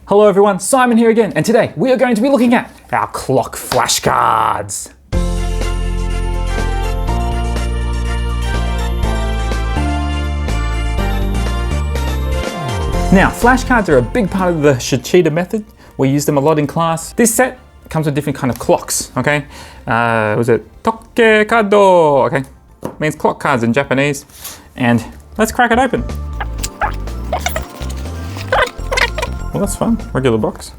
Hello everyone, Simon here again, and today we are going to be looking at our clock flashcards. Now, flashcards are a big part of the Shichida method. We use them a lot in class. This set comes with different kind of clocks, okay? Was it Toke Kado, okay? Means clock cards in Japanese. And let's crack it open. Well, that's fun, regular box.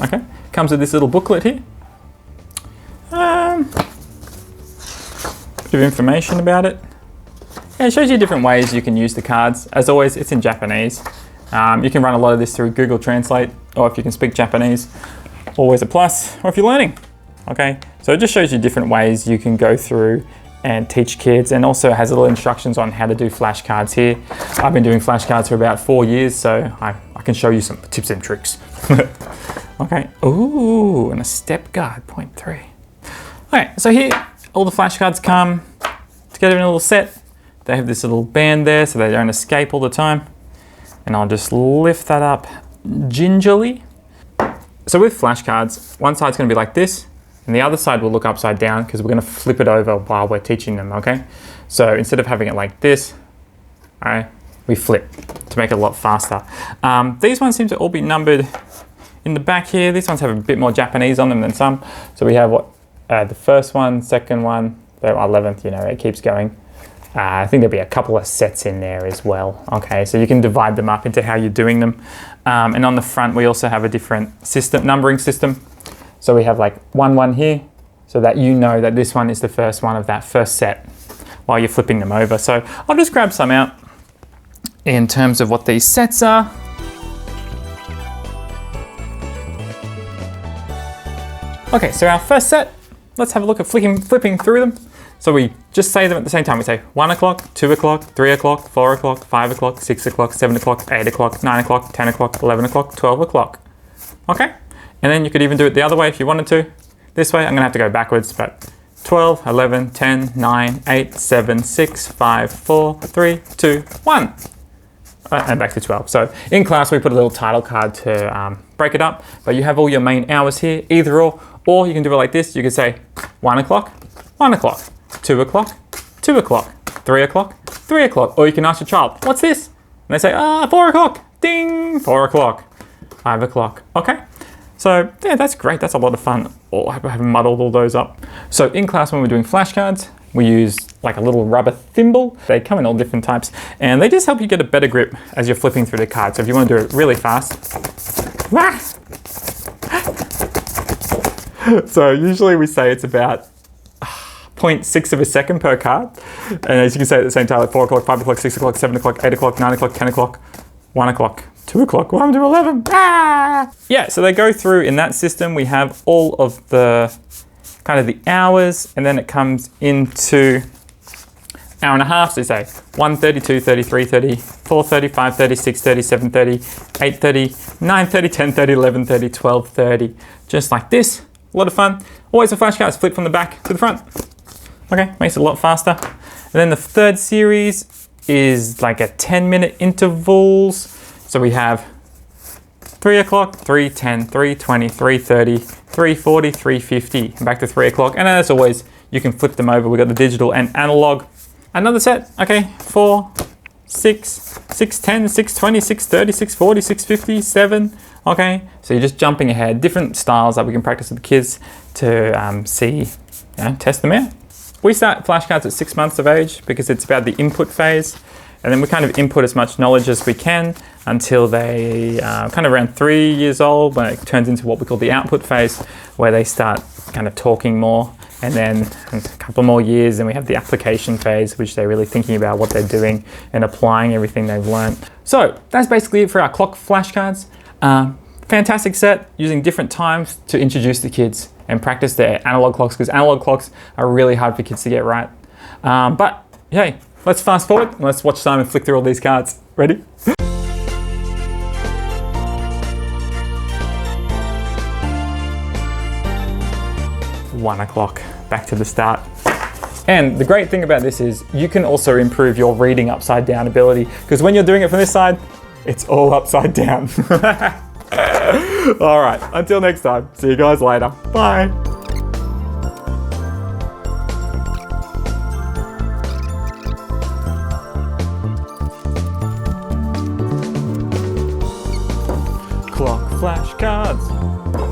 Okay, comes with this little booklet here. Bit of information about it. Yeah, it shows you different ways you can use the cards. As always, it's in Japanese. You can run a lot of this through Google Translate, or if you can speak Japanese, always a plus, or if you're learning, okay? So it just shows you different ways you can go through and teach kids, and also has little instructions on how to do flashcards here. I've been doing flashcards for about 4 years, so I can show you some tips and tricks. Okay, ooh, and a step guard, 0.3. Okay, so here, all the flashcards come together in a little set. They have this little band there, so they don't escape all the time. And I'll just lift that up gingerly. So with flashcards, one side's gonna be like this, and the other side will look upside down because we're gonna flip it over while we're teaching them, okay? So instead of having it like this, all right, we flip to make it a lot faster. These ones seem to all be numbered in the back here. These ones have a bit more Japanese on them than some. So we have what, the first one, second one, the 11th, you know, it keeps going. I think there'll be a couple of sets in there as well. Okay, so you can divide them up into how you're doing them. And on the front, we also have a different system, numbering system. So we have like 1 here, so that you know that this one is the first one of that first set while you're flipping them over. So I'll just grab some out in terms of what these sets are. Okay, so our first set, let's have a look at flipping through them. So we just say them at the same time. We say 1 o'clock, 2 o'clock, 3 o'clock, 4 o'clock, 5 o'clock, 6 o'clock, 7 o'clock, 8 o'clock, 9 o'clock, 10 o'clock, 11 o'clock, 12 o'clock. Okay? And then you could even do it the other way if you wanted to. This way, I'm gonna have to go backwards, but 12, 11, 10, 9, 8, 7, 6, 5, 4, 3, 2, 1. And back to 12. So in class, we put a little title card to break it up, but you have all your main hours here, either or you can do it like this. You could say 1 o'clock, 1 o'clock, 2 o'clock, 2 o'clock, 3 o'clock, 3 o'clock. Or you can ask your child, what's this? And they say, 4 o'clock, ding, 4 o'clock, 5 o'clock, okay? So yeah, that's great, that's a lot of fun. Oh, I haven't muddled all those up. So in class when we're doing flashcards, we use like a little rubber thimble. They come in all different types, and they just help you get a better grip as you're flipping through the cards. So if you want to do it really fast, so usually we say it's about 0.6 of a second per card. And as you can say at the same time, like 4 o'clock, 5 o'clock, 6 o'clock, 7 o'clock, 8 o'clock, 9 o'clock, 10 o'clock, 1 o'clock, 2 o'clock, 1 to 11. Yeah, so they go through in that system. We have all of the kind of the hours, and then it comes into hour and a half. So you say 1:30, 2:30, 3:30, 4:30, 5:30, 6:30, 7:30, 8:30, 9:30, 10:30, 11:30, 12:30. Just like this. A lot of fun. Always the flashcards flip from the back to the front. Okay, makes it a lot faster. And then the third series is like a 10-minute intervals. So we have 3 o'clock, 3:10, 3:20, 3:30, 3:40, 3:50, and back to 3 o'clock. And as always, you can flip them over. We've got the digital and analog. Another set, okay, 4, 6, 6:10, 6:20, 6:30, 6:40, 6:50, 7. Okay, so you're just jumping ahead. Different styles that we can practice with the kids to see, you know, test them out. We start flashcards at 6 months of age because it's about the input phase. And then we kind of input as much knowledge as we can until they kind of around 3 years old, when it turns into what we call the output phase, where they start kind of talking more. And then a couple more years, and we have the application phase, which they're really thinking about what they're doing and applying everything they've learned. So that's basically it for our clock flashcards. Fantastic set, using different times to introduce the kids and practice their analog clocks, because analog clocks are really hard for kids to get right. But hey, let's fast forward and let's watch Simon flick through all these cards. Ready? One o'clock, back to the start. And the great thing about this is you can also improve your reading upside down ability, because when you're doing it from this side, it's all upside down. All right, until next time. See you guys later. Bye. Clock flashcards.